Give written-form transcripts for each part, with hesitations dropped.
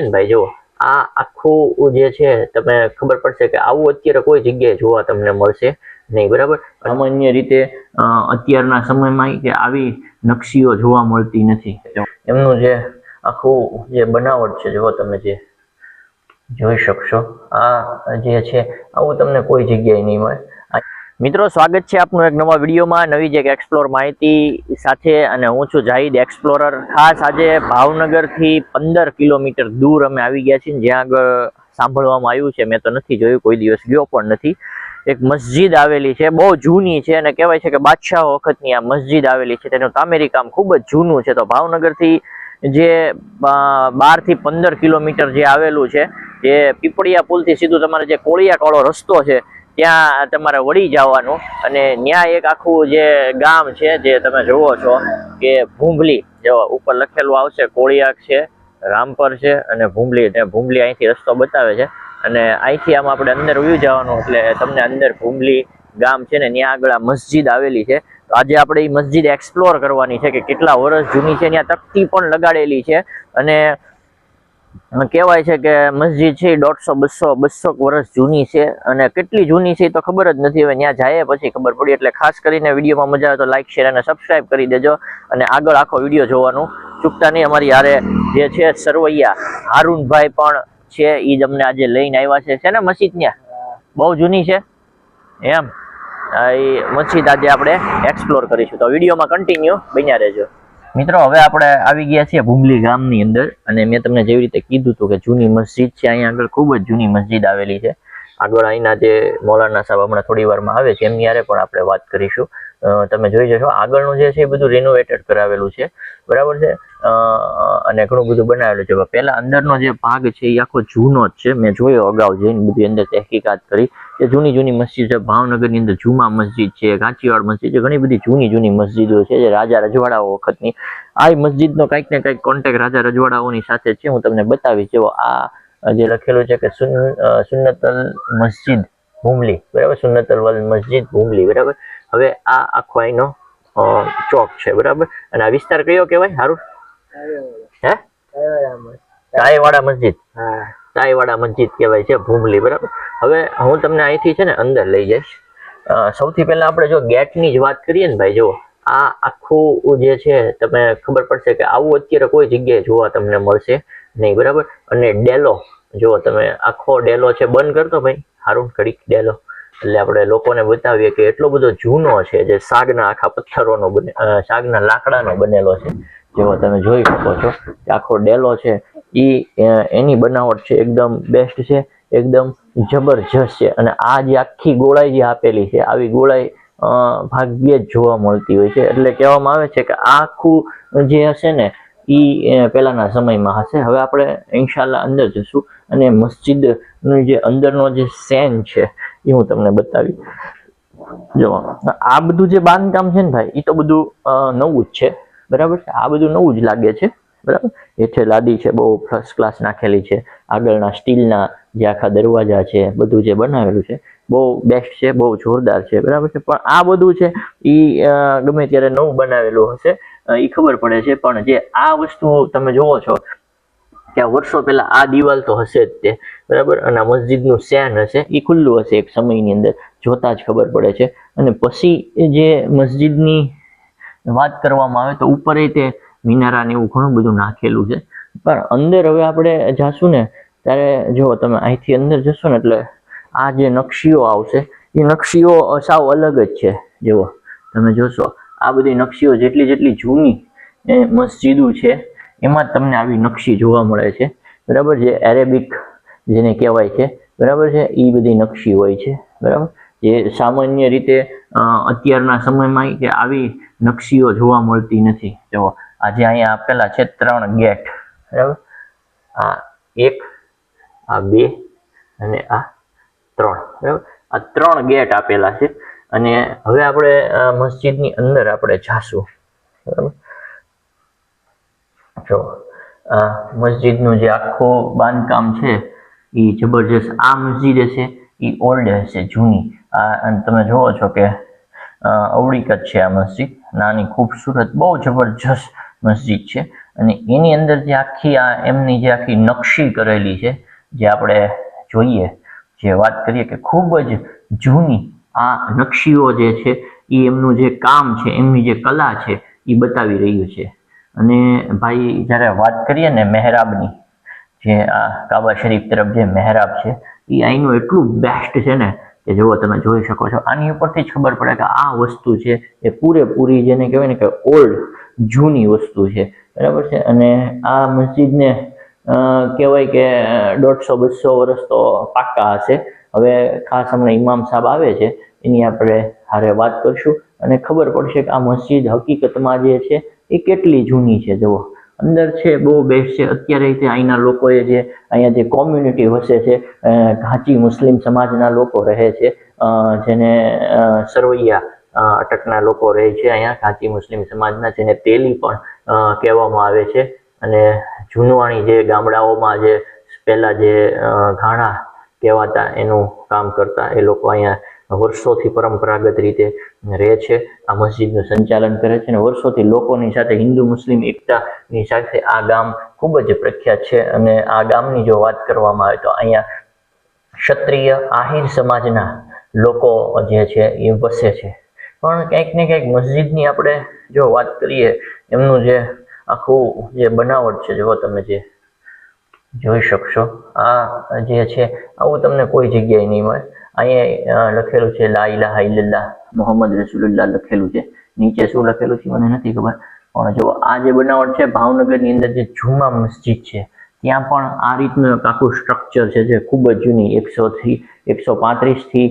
ને ભાઈ જો આ આખું જે છે તમે ખબર પડશે કે આવું અત્યારે કોઈ જગ્યાએ જોવા તમને મળશે નહીં, બરાબર. સામાન્ય રીતે અત્યારના સમયમાં કે આવી નકશીઓ જોવા મળતી નથી. એમનું જે આખું જે બનાવટ છે જો તમે જે જોઈ શકશો, આ જે છે આવું તમને કોઈ જગ્યાએ નહીં મળે. મિત્રો, સ્વાગત છે આપનું એક નવા વિડીયોમાં, નવી જ એક એક્સપ્લોર માહિતી સાથે. અને હું છું જાહિદ એક્સપ્લોરર. ખાસ આજે ભાવનગરથી 15 કિલોમીટર દૂર અમે આવી ગયા છીએ, જ્યાં આગળ સાંભળવામાં આવ્યું છે, મેં તો નથી જોયું, કોઈ દિવસ ગયો પણ નથી. એક મસ્જિદ આવેલી છે, બહુ જૂની છે, અને કહેવાય છે કે બાદશાહ વખતની આ મસ્જિદ આવેલી છે. તેનું તામીરી કામ ખૂબ જ જૂનું છે. તો ભાવનગરથી જે 12 થી 15 કિલોમીટર જે આવેલું છે, જે પીપળિયા પુલથી સીધું તમારે જે કોળિયા કાળો રસ્તો છે ત્યાં તમારે વળી જવાનું, અને ત્યાં એક આખું જે ગામ છે જે તમે જોવો છો કે ભૂંભલી, જો ઉપર લખેલું આવશે કોળિયાક છે, રામપર છે અને ભૂંભલી. ભૂંભલી અહીંથી રસ્તો બતાવે છે, અને અહીંથી આમ આપણે અંદર વયું જવાનું એટલે તમને અંદર ભૂંભલી ગામ છે ને ત્યાં આગળ આ મસ્જિદ આવેલી છે. તો આજે આપણે એ મસ્જિદ એક્સપ્લોર કરવાની છે કે કેટલા વર્ષ જૂની છે. ત્યાં તકતી પણ લગાડેલી છે, અને કહેવાય છે કે મસ્જિદ છે 150-200 વર્ષ જૂની છે, અને કેટલી જૂની છે તો ખબર જ નથી. હવે ત્યાં જાય પછી ખબર પડી. એટલે ખાસ કરીને વિડીયોમાં મજા આવે તો લાઈક, શેર અને સબસ્ક્રાઇબ કરી દેજો, અને આગળ આખો વિડીયો જોવાનું ચૂકતા નહીં. અમારી યારે જે છે સરવૈયા હારૂનભાઈ પણ છે, એ જ અમને આજે લઈને આવ્યા છે ને મસ્જિદ ત્યાં બહુ જૂની છે એમ. એ મસ્જિદ આજે આપણે એક્સપ્લોર કરીશું, તો વિડીયોમાં કન્ટિન્યુ બન્યા રહેજો. મિત્રો, હવે આપણે આવી ગયા છીએ ભૂંભલી ગામની અંદર, અને મેં તમને જેવી રીતે કીધું હતું કે જૂની મસ્જિદ છે, અહીંયા આગળ ખૂબ જ જૂની મસ્જિદ આવેલી છે. આગળ અહીંના જે મૌલાના સાહેબ હમણાં થોડી વારમાં આવે છે એમની યારે પણ આપણે વાત કરીશું. તમે જોઈ જશો આગળનું જે છે એ બધું રિનોવેટેડ કરાવેલું છે, બરાબર છે, અને ઘણું બધું બનાવેલું છે. પહેલા અંદરનો જે ભાગ છે એ આખો જૂનો જ છે. મેં જોયો અગાઉ જઈને બધી અંદર તહેકીકાત કરી કે જૂની મસ્જિદ છે. ભાવનગરની અંદર જુમા મસ્જિદ છે, ગાંચીવાડ મસ્જિદ છે, ઘણી બધી જૂની મસ્જિદો છે જે રાજા રજવાડાઓ વખતની. આ મસ્જિદનો કંઈક ને કંઈક કોન્ટેક્ટ રાજા રજવાડાઓની સાથે છે, હું તમને બતાવીશ. જો આ જે લખેલું છે કે સુન્નતલ મસ્જિદ ભૂંભલી, બરાબર, સુન્નતલ વલ મસ્જિદ ભૂંભલી, બરાબર. હવે આ આખો અહીંનો ચોક છે, બરાબર. અને આ વિસ્તાર કયો કહેવાય હારું? હે, તાઈવાડા મસ્જિદ. તાઈવાડા મસ્જિદ કહેવાય છે ભૂંભલી, બરાબર. હવે હું તમને અહીંથી છે ને અંદર લઈ જઈશ. સૌથી પહેલા આપણે જો ગેટની જ વાત કરીએ ને ભાઈ, જો આ આખું જે છે તમે ખબર પડશે કે આવું અત્યારે કોઈ જગ્યાએ જોવા તમને મળશે નહીં, બરાબર. અને ડેલો જો તમે આખો ડેલો છે, બંધ કરતો ભાઈ હારું ઘડીક ડેલો, એટલે આપણે લોકોને બતાવીએ કે એટલો બધો જૂનો છે, જે સાગના આખા પથ્થરોનો સાગના લાકડાનો બનેલો છે. જેવો તમે જોઈ શકો છો આખો ડેલો છે, એની બનાવટ છે એકદમ બેસ્ટ છે, એકદમ જબરજસ્ત છે. અને આ જે આખી ગોળાઈ જે આપેલી છે, આવી ગોળાઈ ભાગ્યે જ જોવા મળતી હોય છે. એટલે કહેવામાં આવે છે કે આખું જે હશે ને એ પહેલાના સમયમાં હશે. હવે આપણે ઇન્શાલ્લાહ અંદર જશું, અને મસ્જિદનું જે અંદરનો જે સેન છે એ હું તમને બતાવી. જો આ બધું જે બાંધકામ છે ને ભાઈ, એ તો બધું નવું જ છે, બરાબર છે. આ બધું નવું જ લાગે છે, બરાબર. હેઠે લાદી છે બહુ ફર્સ્ટ ક્લાસ નાખેલી છે. આગળના સ્ટીલના જે આખા દરવાજા છે, બધું જે બનાવેલું છે બહુ બેસ્ટ છે, બહુ જોરદાર છે, બરાબર છે. પણ આ બધું છે એ ગમે ત્યારે નવું બનાવેલું હશે એ ખબર પડે છે, પણ જે આ વસ્તુ તમે જોવો છો કે વર્ષો પહેલા આ દિવાલ તો હશે જ તે, બરાબર. અને આ મસ્જિદનું સેન હશે, એ ખુલ્લું હશે એક સમયની અંદર, જોતા જ ખબર પડે છે. અને પછી જે મસ્જિદની વાત કરવામાં આવે તો ઉપર તે મિનારા ને એવું ઘણું બધું નાખેલું છે. પણ અંદર હવે આપણે જાશું ને ત્યારે જો તમે અહીંથી અંદર જશો ને એટલે આ જે નકશીઓ આવશે એ નકશીઓ સાવ અલગ જ છે. જુઓ તમે જોશો આ બધી નકશીઓ જેટલી જૂની મસ્જિદો છે એમાં તમને આવી નકશી જોવા મળે છે, બરાબર. જે એરેબિક જેને કહેવાય છે, બરાબર છે, એ બધી નકશી હોય છે, બરાબર. જે સામાન્ય રીતે અત્યારના સમયમાં કે આવી નકશીઓ જોવા મળતી નથી. જો આજે અહીંયા આપેલા છે 3 ગેટ, બરાબર. આ 1, આ 2 અને આ 3, બરાબર. આ 3 ગેટ આપેલા છે. અને હવે આપણે મસ્જિદની અંદર આપણે જાશું, બરાબર. જો આ મસ્જિદનું જે આખું બાંધકામ છે એ જબરજસ્ત. આ મસ્જિદ છે એ ઓલ્ડ હશે, જૂની. અને તમે જોવો છો કે અવળીક જ છે આ મસ્જિદ, નાની ખૂબસૂરત બહુ જબરજસ્ત મસ્જિદ છે. અને એની અંદર જે આખી આ એમની જે આખી નકશી કરેલી છે, જે આપણે જોઈએ, જે વાત કરીએ કે ખૂબ જ જૂની આ નકશીઓ જે છે એ એમનું જે કામ છે, એમની જે કલા છે એ બતાવી રહ્યું છે. અને ભાઈ જ્યારે વાત કરીએ ને મહેરાબની, જે આ કાબા શરીફ તરફ જે મહેરાબ છે એ અહીંનું એટલું બેસ્ટ છે ને કે જો તમે જોઈ શકો છો, આની ઉપરથી જ ખબર પડે કે આ વસ્તુ છે એ પૂરેપૂરી જેને કહેવાય ને કે ઓલ્ડ જૂની વસ્તુ છે, બરાબર છે. અને આ મસ્જિદને કહેવાય કે 150-200 વર્ષ તો પાક્કા હશે. હવે ખાસ હમણાં ઇમામ સાહેબ આવે છે, એની આપણે હારે વાત કરશું અને ખબર પડશે કે આ મસ્જિદ હકીકતમાં જે છે એ કેટલી જૂની છે. જુઓ અંદર છે, બહુ બેસ્ટ છે. અત્યારે અહીંના લોકોએ જે અહીંયા જે કોમ્યુનિટી વસે છે, ઘાંચી મુસ્લિમ સમાજના લોકો રહે છે, જેને સરવૈયા અટકના લોકો રહે છે અહીંયા ઘાંચી મુસ્લિમ સમાજના, જેને તેલી પણ કહેવામાં આવે છે. અને જૂનવાણી જે ગામડાઓમાં જે પહેલા જે ઘાણા કહેવાતા એનું કામ કરતા એ લોકો અહીંયા વર્ષોથી પરંપરાગત રીતે રહે છે, આ મસ્જિદનું સંચાલન કરે છે. અને વર્ષોથી લોકોની સાથે હિન્દુ મુસ્લિમ એકતાની સાથે આ ગામ ખૂબ જ પ્રખ્યાત છે. અને આ ગામની જો વાત કરવામાં આવે તો અહીંયા ક્ષત્રિય આહિર સમાજના લોકો જે છે એ વસે છે. પણ કંઈક ને કંઈક મસ્જિદની આપણે જો વાત કરીએ, એમનું જે આખું જે બનાવટ છે, જો તમે જે જોઈ શકશો, આ જે છે આવું તમને કોઈ જગ્યાએ નહીં મળે. અહીંયા લખેલું છે લા ઇલાહા ઇલ્લલ્લાહ મુહમ્મદ રસૂલુલ્લાહ લખેલું છે. નીચે શું લખેલું છે મને નથી ખબર, પણ જો આ જે બનાવટ છે ભાવનગરની અંદર જે જુમા મસ્જિદ છે ત્યાં પણ આ રીતનું એક આખું સ્ટ્રક્ચર છે, જે ખૂબ જ જૂની 135 થી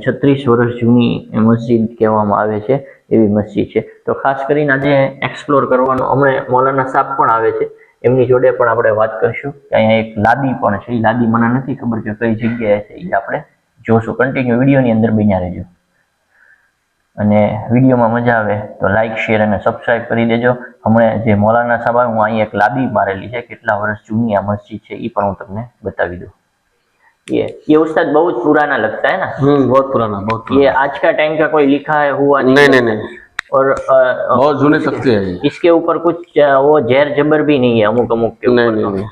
36 વર્ષ જૂની મસ્જિદ કહેવામાં આવે છે, એવી મસ્જિદ છે. તો ખાસ કરીને આજે એક્સપ્લોર કરવાનું હમણાં મૌલાના સાહેબ પણ આવે છે, એમની જોડે પણ આપણે વાત કરીશું કે અહીંયા એક લાદી પણ છે. એ લાદી મને નથી ખબર કે કઈ જગ્યાએ છે, એ આપણે જોશું. કન્ટિન્યુ વિડીયોની અંદર બન્યા રહેજો. અને વિડીયોમાં મજા આવે તો લાઇક, શેર અને સબસ્ક્રાઇબ કરી દેજો. હમણાં જે મૌલાના સાહેબ, હું અહીં એક લાદી મારેલી છે, કેટલા વર્ષ જૂની આ મસ્જિદ છે એ પણ હું તમને બતાવી દઉં. ये उस्ताद बहुत पुराना लगता है ना? बहुत पुराना, बहुत पुराना। ये आज का टाइम का कोई लिखा है हुआ नहीं। और बहुत जूने तख्ते हैं। इसके ऊपर कुछ वो जहर जबर भी नहीं है अमुक के ऊपर। नहीं।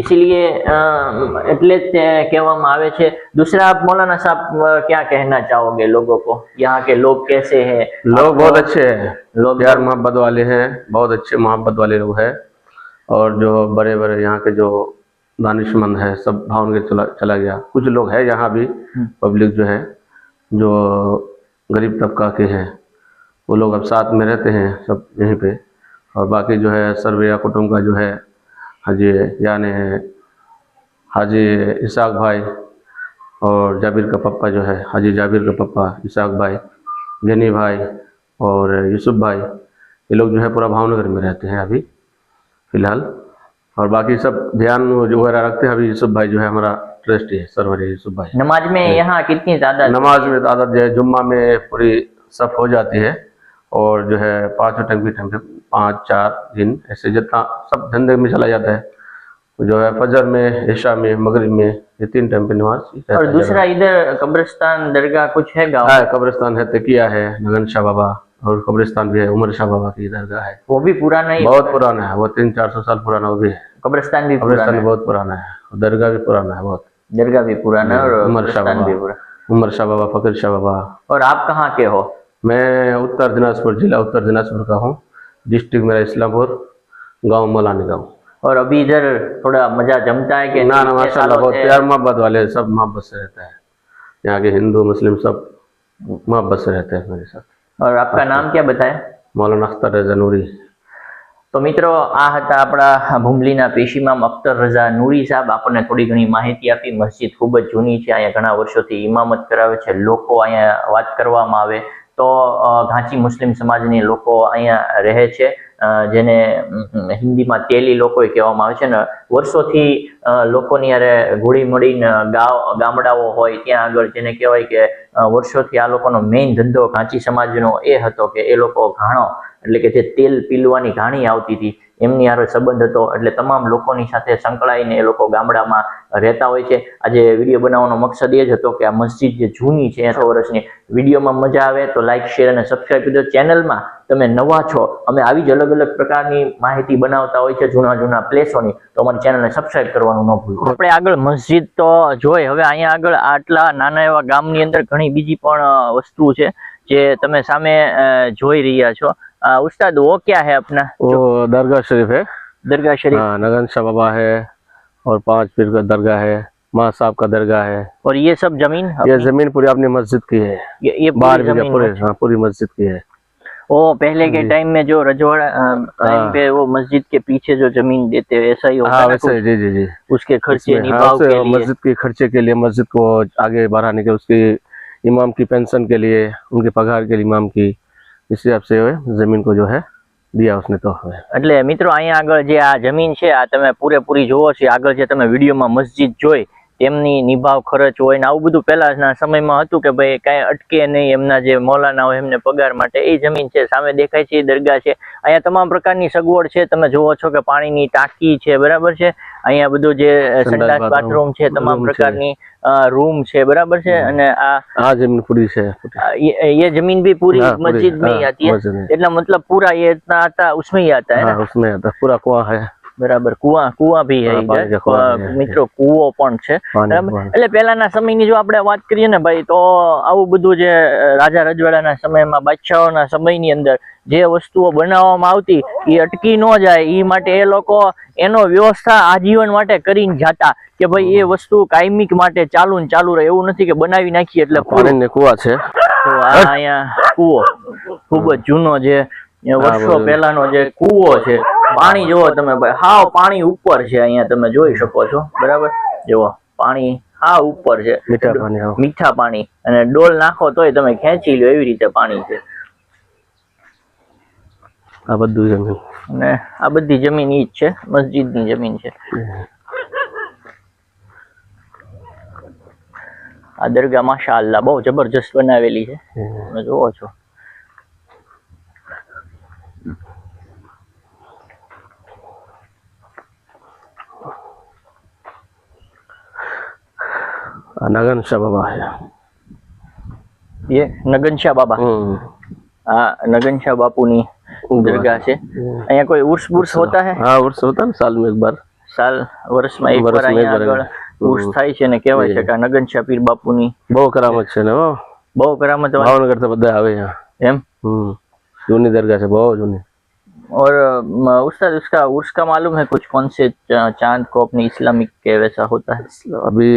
इसीलिए એટલે જ કહેવામાં આવે છે. दूसरा आप मौलाना साहब क्या कहना चाहोगे लोगों को? यहाँ के लोग कैसे हैं? लोग बहुत अच्छे हैं, लोग प्यार मोहब्बत वाले हैं, बहुत अच्छे मोहब्बत वाले लोग हैं। और जो बड़े बड़े यहाँ के जो दानिशमंद है सब भावनगर चला गया। कुछ लोग है यहाँ भी पब्लिक जो है, जो गरीब तबका के हैं, वो लोग अब साथ में रहते हैं सब यहीं पे। और बाकी जो है सर्विया कुटुंब का जो है हाजी यानी हाजी इसाक भाई और जाबिर का पप्पा जो है हाजी जाबिर का पप्पा इसाक भाई, जनी भाई और यूसुफ भाई, ये लोग जो है पूरा भावनगर में रहते हैं अभी फ़िलहाल। और बाकी सब ध्यान जो वगैरह रखते हैं। अभी यूसुफ भाई जो है हमारा ट्रस्टी है, सर्वर है यूसुफ भाई। नमाज में यहाँ कितनी ज्यादा नमाज में तादाद जो है जुम्मा में पूरी सफ हो जाती है। और जो है 5 टाइम पे 5-4 दिन ऐसे जितना सब धंधे में चला जाता है। जो है फजर में, इशा में, मगरिब में, ये 3 टाइम पे नमाज। और दूसरा इधर कब्रिस्तान दरगाह कुछ है गाँव? हाँ, कब्रिस्तान है, तकिया है, नगन शाह बाबा, और कब्रिस्तान भी है, उमर शाह बाबा की दरगाह है। वो भी पुराना ही? बहुत पुराना है वो, 300-400 साल पुराना वो भी है। कब्रिस्तान भी बहुत पुराना है, दरगाह भी पुराना है बहुत। दरगाह भी पुराना है और उमर शाह बाबा, उमर शाह बाबा, फकीर शाह बाबा। और आप कहाँ के हो? मैं उत्तर दिनाजपुर, जिला उत्तर दिनाजपुर का हूँ। डिस्ट्रिक्ट मेरा इस्लामपुर, गांव मौलानी गाँव। और अभी इधर थोड़ा मजा जमता है कि ना? माशाल्लाह बहुत प्यार मोहब्बत वाले, सब मोहब्बत से रहता है। यहाँ के हिंदू मुस्लिम सब मोहब्बत से रहते हैं मेरे साथ। और आपका नाम क्या बताया? मौलाना अख्तर रजा नूरी। तो मित्रों, आ હતા આપણા ભૂમલીના પેશીમામ અખ્તર રઝા નૂરી સાહેબ. આપણને થોડી ઘણી માહિતી આપી. મસ્જિદ ખૂબ જ જૂની છે, અહીંયા ઘણા વર્ષોથી ઇમામત કરાવે છે. લોકો અહીંયા વાત કરવામાં આવે તો ઘાંચી મુસ્લિમ સમાજની લોકો અહીંયા રહે છે, જેને હિન્દીમાં તેલી લોકો કહેવામાં આવે છે. ને વર્ષોથી લોકોની યારે ઘોડી મળીને ગામડાઓ હોય ત્યાં આગળ, જેને કહેવાય કે વર્ષોથી આ લોકોનો મેઇન ધંધો ઘાંચી સમાજનો એ હતો કે એ લોકો ઘાણો એટલે કે જે તેલ પીલવાની ઘાણી આવતી હતી એમની હારે સંબંધ હતો. એટલે તમામ લોકોની સાથે સંકળાઈને એ લોકો ગામડામાં રહેતા હોય છે. આજે વિડીયો બનાવવાનો મકસદ એ જ હતો કે આ મસ્જિદ જે જૂની છે 100 વર્ષની, વિડીયોમાં મજા આવે તો લાઈક, શેર અને સબસ્ક્રાઈબ કરજો. ચેનલમાં તમે નવા છો, અમે આવી જ અલગ અલગ પ્રકારની માહિતી બનાવતા હોય છે જૂના પ્લેસોની, તો અમારી ચેનલને સબસ્ક્રાઈબ કરવાનું ન ભૂલતા. આપણે આગળ મસ્જિદ તો જોઈ, હવે અહીંયા આગળ આટલા નાના એવા ગામની અંદર ઘણી બીજી પણ વસ્તુ છે જે તમે સામે જોઈ રહ્યા છો. उस्ताद वो क्या है अपना? वो दरगाह शरीफ है, दरगाह शरीफ। हाँ, नगन शाह बाबा है और 5 पीर का दरगाह है, माँ साहब का दरगाह है। और ये सब जमीन? ये जमीन पूरी अपनी मस्जिद की है। ये बाहर भी पूरे, हाँ, पूरी मस्जिद की है। वो पहले के टाइम में जो रजवाड़ा टाइम पे वो मस्जिद के पीछे जो जमीन देते हैं ऐसा ही होता है? वैसे जी जी जी, उसके खर्चे निभाव के लिए, मस्जिद के खर्चे के लिए, मस्जिद को आगे बढ़ाने के, उसकी इमाम की पेंशन के लिए, उनके पगार के लिए इमाम की, इस हिसाब से जमीन को जो है दिया उसने तो। એટલે મિત્રો અહીંયા આગળ જે આ જમીન છે આ તમે પૂરેપૂરી જોવો છો. આગળ જે તમે વિડીયોમાં મસ્જિદ જોઈ તેમની નિભાવ ખર્ચ હોય ને આવું બધું પહેલાના સમયમાં હતું કે ભાઈ કાંઈ અટકે નહીં, એમના જે મૌલાના હોય એમને પગાર માટે. એ જમીન છે, સામે દેખાય છે એ દરગાહ છે. અહીંયા તમામ પ્રકારની સગવડ છે, તમે જોવો છો કે પાણીની ટાંકી છે, બરાબર છે. અહીંયા બધું જે સંડાસ બાથરૂમ છે, તમામ પ્રકારની रूम છે, બરાબર છે. અને આ जमीन पूरी है, ये जमीन भी पूरी मस्जिद में ही आती है, એટલે मतलब पूरा ये इतना आता उसमें ही आता है ना? उसमें आता पूरा कुआं है, બરાબર. કુવા ભી હે મિત્રો, કુવો પણ છે, બરાબર. એટલે પહેલાના સમયની જો આપણે વાત કરીએ ને ભાઈ, તો આવું બધું જે રાજા રજવાડાના સમયમાં, બાદશાહોના સમયની અંદર જે વસ્તુઓ બનાવવામાં આવતી એ અટકી ન જાય એ માટે એ લોકો એનો વ્યવસ્થા આજીવન માટે કરીને જાતા કે ભાઈ એ વસ્તુ કાયમિક માટે ચાલુ ને ચાલુ રહે. એવું નથી કે બનાવી નાખીએ એટલે પાણીનો કુવા છે. તો આ અહીંયા કુવો ખૂબ જ જૂનો જે વર્ષો પહેલાનો જે કુવો છે. પાણી જોવો તમે ભાઈ, હાવ પાણી ઉપર છે. અહીંયા તમે જોઈ શકો છો, બરાબર. જુઓ પાણી હાવ ઉપર છે, મીઠા પાણી, અને ડોલ નાખો તોય તમે ખેંચી લો એવી રીતે પાણી છે. આ બધું જમીન, અને આ બધી જમીન ઈ જ છે, મસ્જિદની જમીન છે. આ દરગાહ માશાઅલ્લાહ બહુ જબરજસ્ત બનાવેલી છે, તમે જોવો છો. नगन शाह बाबा है, ये नगन शाह बाबा. हाँ, नगन शाह बापू ની दरगाह છે. અહીંયા કોઈ ઉર્સ હોતા है? हाँ, उर्स होता है साल में एक बार, વર્ષમાં એક વાર અહીંયા આગળ ઉર્સ થાય છે ને કહેવાય છે કે નગન શાહ પીર બાપુની બહુ કરામત છે ને. બહુ કરામત. ભાવનગર से બધા આવે यहाँ. એમ? जूनी दरगाह से, बहुत जूनी. और उस्ताद उसका उर्स का मालूम है कुछ, कौन से चांद को अपने इस्लामिक के वैसा होता है? अभी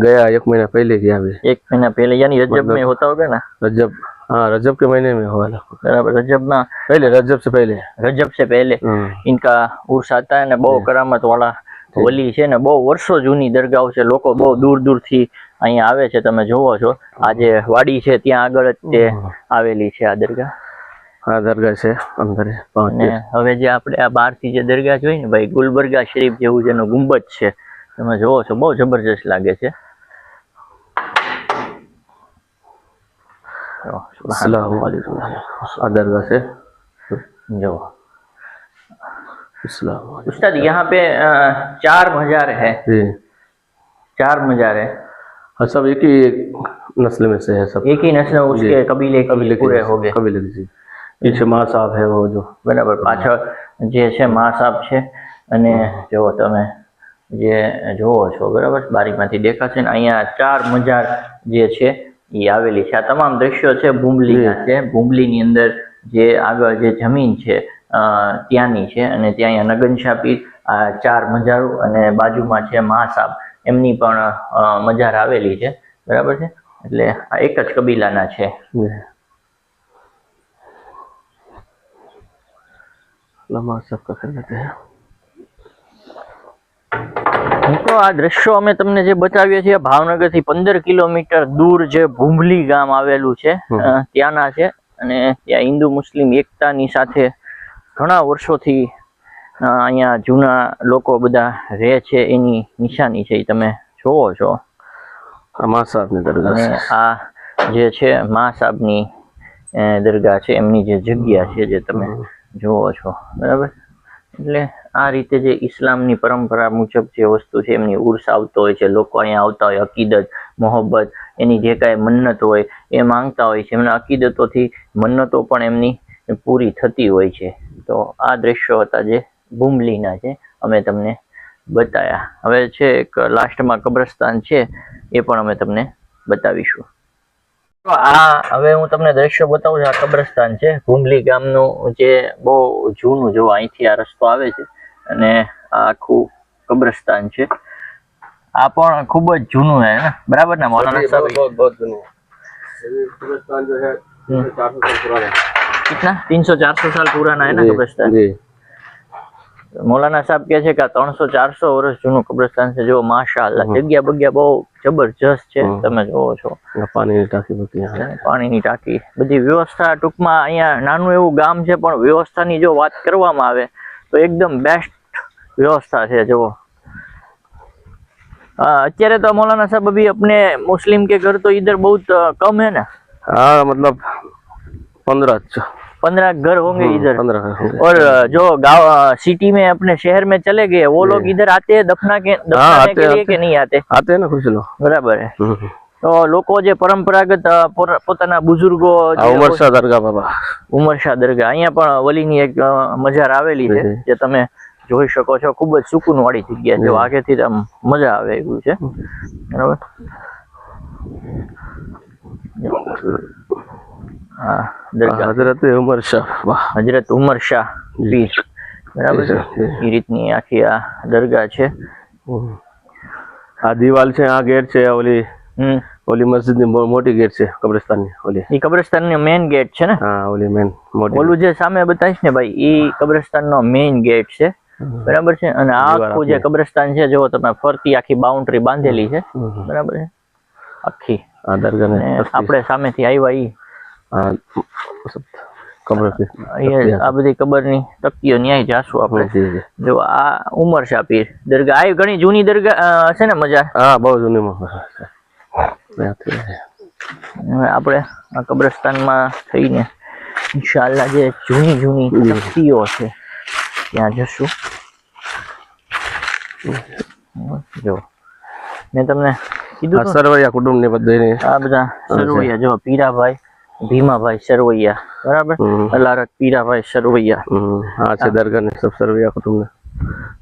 गया 1 महीना पहले गया. अभी 1 महीना पहले, यानी रजब में होता होगा ना? रजब, हाँ, रजब के महीने में हुआ. बराबर, रजब में पहले, रजब से पहले इनका उर्स आता है ने. બહુ કરામત વાળા વલી છે ને, બહુ વર્ષો જૂની દરગાહ છે. લોકો બહુ દૂર દૂરથી અહીંયા આવે છે. તમે જોવો છો આ જે વાડી છે ત્યાં આગળ જ તે આવેલી છે આ દરગાહ. હા, દરગાહ છે અંદર. અને હવે જે આપણે આ બહારથી જે દરગાહ જોઈ ને ભાઈ, ગુલબર્ગા શરીફ જેવું જેનો ગુંબજ છે, તમે જોવો છો, બહુ જબરજસ્ત લાગે છે. આ દરગાહ છે जो उस्ताद यहाँ पे 4 मजार है. 4 मजार है. हाँ, सब एक ही नस्ल में से है, सब एक ही नस्ल, उसके कबीले पूरे हो गए. कबीले जी. पीछे माँ साहब है वो जो, બરાબર. પાછળ જે છે મા સાહેબ છે. અને જો તમે જે જોવો છો, બરાબર, બારીમાંથી દેખાશે ને, અહીંયા 4 મજાર જે છે એ આવેલી છે. આ તમામ દ્રશ્યો છે ભૂમલીના છે. ભૂમલીની અંદર જે આગળ જે જમીન છે ત્યાંની છે. અને ત્યાં અહીંયા નગન શાહ પીર, આ 4 મજારો, અને બાજુમાં છે મા સાહેબ, એમની પણ મજાર આવેલી છે, બરાબર છે. એટલે આ એક જ કબીલાના છે. મિત્રો આ દ્રશ્યો અમે તમને જે બતાવીએ છીએ ભાવનગર થી 15 કિલોમીટર દૂર જે ભૂમલી ગામ આવેલું છે ત્યાંના છે. અને ત્યાં હિન્દુ મુસ્લિમ એકતાની સાથે ઘણા વર્ષોથી અહીંયા જૂના લોકો બધા રહે છે એની નિશાની છે. એ તમે જોવો છો. મા સાહેબની દરગાહ. અને આ જે છે મા સાહેબની દરગાહ છે, એમની જે જગ્યા છે જે તમે જોવો છો, બરાબર. એટલે આ રીતે જે ઇસ્લામની પરંપરા મુજબ જે વસ્તુ છે, એમની ઉર્સ આવતો હોય છે, લોકો અહીંયા આવતા હોય, અકીદત, મોહબ્બત, એની જે કાંઈ મન્નત હોય એ માંગતા હોય છે, એમના અકીદતોથી મન્નતો પણ એમની પૂરી થતી હોય છે. તો આ દ્રશ્યો હતા જે ભૂમલીના છે, અમે તમને બતાવ્યા. હવે છે એક લાસ્ટમાં કબ્રસ્તાન છે, એ પણ અમે તમને બતાવીશું. તો આ હવે હું તમને દ્રશ્ય બતાવું છું. આ કબ્રસ્તાન છે ભૂમલી ગામનું, જે બહુ જૂનું, જો અહીંથી આ રસ્તો આવે છે અને આ આખું કબ્રસ્તાન છે. આ પણ ખૂબ જ જૂનું છે ને, બરાબર ને મૌલાના સાहब? बहुत जूनू कब्रिस्तान जो है 400 साल पुराना है. कितना 300-400 साल पुराना है ना कब्रिस्तान? जी. मौलाना साहब કહે છે કે 300-400 વર્ષ જૂનું કબ્રસ્તાન છે. જો માશાઅલ્લાહ, જગ્યા બગ્યા બહુ જબરજસ્ત છે, તમે જોવો છો. પાણીની ટાંકી બધી, પાણીની ટાંકી, બધી વ્યવસ્થા. ટૂંકમાં અહીંયા નાનું એવું ગામ છે, પણ વ્યવસ્થાની જો વાત કરવામાં આવે તો એકદમ બેસ્ટ વ્યવસ્થા છે. જુઓ, અત્યારે તો मौलाना साहब अभी अपने मुस्लिम के घर तो इधर बहुत कम है ना? हाँ, मतलब 15 घर होंगे इधर. 15 होंगे. और जो गाँव सिटी में अपने शहर में चले गए, वो लोग इधर आते हैं दफनाने के लिए કે નહીં આતે? आते हैं ना कुछ लोग. બરાબર है. તો લોકો જે પરંપરાગત પોતાના બુઝુર્ગો, ઉમરશાહ દરગાહ બાબા, ઉમરશાહ દરગાહ, અહીંયા પણ વલીની એક મજાર આવેલી છે, જે તમે જોઈ શકો છો. ખૂબ જ સુકૂન વાળી જગ્યા છે, આગેથી આમ મજા આવે એવું છે, બરાબર. હા, દરગાહ હજરત ઉમર શાહ, હજરત ઉમર શાહ પીર, બરાબર છે. એ રીતની આખી આ દરગાહ છે. આ દિવાલ છે, આ ગેટ છે, ઓલી મસ્જિદ ની મોટી ગેટ છે કબ્રસ્તાનની. ઓલી ઈ કબ્રસ્તાનનો મેઇન ગેટ છે ને? હા, ઓલી મેઇન મોટી. ઓલું જે સામે બતાવીશ ને ભાઈ, ઈ કબ્રસ્તાનનો મેઇન ગેટ છે, બરાબર છે. અને આ આખું જે કબ્રસ્તાન છે, જો તમે ફરતી આખી બાઉન્ડ્રી બાંધેલી છે, બરાબર છે, આખી. આ દરગાહ આપણે સામેથી આવ્યા ઈ કબર, આ બધી કબરની તકતીઓ ન્યાય જાશું આપણે. જો આ ઉમર શાહ પીર દરગાહ, આ ઘણી જૂની દરગાહ હશે ને મજાર? હા, બહુ જૂની. હવે આપણે આ કબ્રસ્તાનમાં થઈને ઇન્શાઅલ્લાહ જે જૂની તકતીઓ છે ત્યાં જશું. જો મેં તમને કીધું સરવૈયા કુટુંબ ને બધાને, આ બધા સરવૈયા, જો પીરાભાઈ ભીમાભાઈ સરવૈયા, બરાબર. અલારક પીરાભાઈ સરવૈયા. हाँ, છે દરગાહ ને सब सरवैया कुटुंब ने.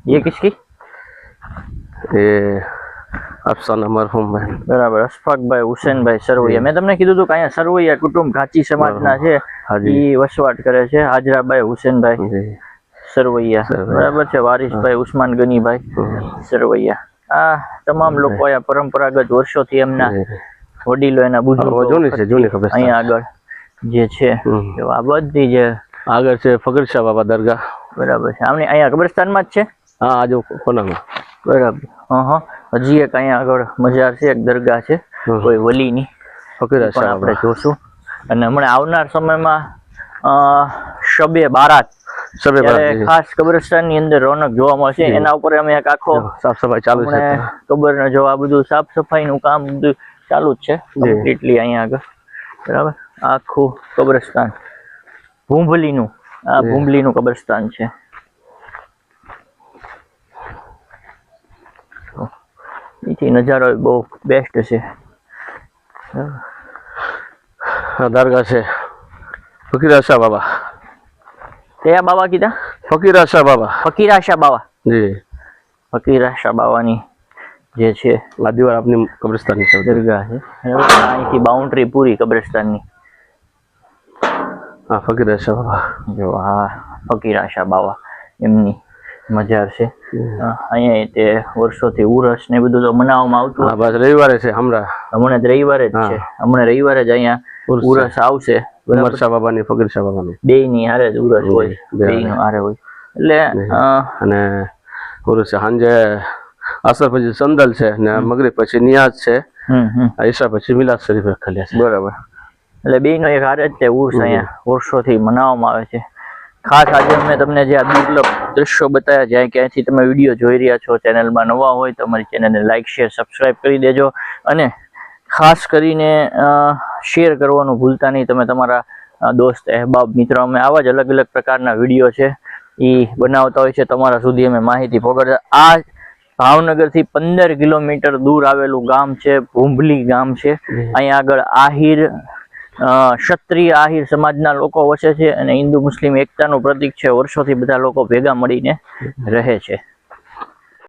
ये किसकी? ये અફસાના મરહુમ है, બરાબર. અશફાકભાઈ હુસેનભાઈ સરવૈયા. મેં તમને કીધું હતું કે અહીંયા સરવૈયા કુટુંબ ઘાંચી સમાજના છે, એ વસવાટ કરે છે. હાજરાભાઈ હુસેનભાઈ સરવૈયા, બરાબર છે. વારિસભાઈ ઉસ્માન ગનીભાઈ સરવૈયા. આ તમામ લોકો અહીંયા પરંપરાગત વર્ષોથી એમના વડીલો, એના બુઝુર્ગો જૂની ખબર અહીંયા આગળ જે છે, આ બધી જે આગળ છે ફકીર શાહ બાબા દરગાહ, બરાબર છે. આમની અહીંયા કબ્રસ્તાનમાં જ છે. હા, આ જો કોનામાં, બરાબર. હજી એક અહીંયા આગળ મજાર છે, એક દરગાહ છે કોઈ વલીની, ફકીર શાહ આપણે જોશું. અને હમણાં આવનાર સમયમાં શબે બારાત, ખાસ કબ્રસ્તાનની અંદર રોનક જોવા મળશે. એના ઉપર અમે એક આખો સાફ સફાઈ ચાલુ છે. કબર જો આ બધું સાફ સફાઈનું કામ બધું ચાલુ જ છે કમ્પ્લીટલી અહીંયા આગળ, બરાબર. આખું કબ્રસ્તાન ભૂંભલીનું, આ ભૂંભલીનું કબ્રસ્તાન છે. એથી નજારો બહુ બેસ્ટ છે. દરગાહ છે ફકીર શાહ બાબા. કયા બાબા કીધા? ફકીર શાહ બાબા. ફકીર શાહ બાબા, જી. ફકીર શાહ બાવાની જે છે આ દીવાલ આપની કબ્રસ્તાનની છે, દરગાહ છે. અહીંથી બાઉન્ડ્રી પૂરી કબ્રસ્તાનની. હા, ફકીર શાહ બાબા. જો હા, ફકીર શાહ બાવા એમની મજાર છે. અહીંયા તે વર્ષોથી ઉરસ ને બધું તો મનાવવામાં આવતું. હા, બસ રવિવારે છે. હમણાં જ રવિવારે જ છે. હમણાં રવિવારે જ અહીંયા ઉરસ આવશે. ઉમર શાહ બાબાની, ફકીર શાહ બાબાની બેયની હારે જ ઉરસ હોય, બેયનો હારે હોય. એટલે અને ઉરસ સાંજે અસર પછી સંદલ છે ને મગરિબ પછી નિયાઝ છે, ઈશા પછી મિલાદ શરીફ રખેલા છે, બરાબર. એટલે બેયનો એક હારે જ તે ઉર્સ અહીંયા વર્ષોથી મનાવવામાં આવે છે. ખાસ આજે મેં તમને જે આ દુર્લભ દ્રશ્યો બતાવ્યા, જ્યાં ક્યાંયથી તમે વિડીયો જોઈ રહ્યા છો, ચેનલમાં નવા હોય તો અમારી ચેનલને લાઇક શેર સબસ્ક્રાઈબ કરી દેજો. અને ખાસ કરીને શેર કરવાનું ભૂલતા નહીં. તમે તમારા દોસ્ત અહેબાબ મિત્રો, અમે આવા જ અલગ અલગ પ્રકારના વિડીયો છે એ બનાવતા હોય છે, તમારા સુધી અમે માહિતી પહોંચાડતા. આ ભાવનગરથી 15 કિલોમીટર દૂર આવેલું ગામ છે, ભૂંભલી ગામ છે. અહીંયા આગળ આહિર ક્ષત્રિય આહિર સમાજના લોકો વસે છે અને હિન્દુ મુસ્લિમ એકતાનું પ્રતીક છે. વર્ષોથી બધા લોકો ભેગા મળીને રહે છે.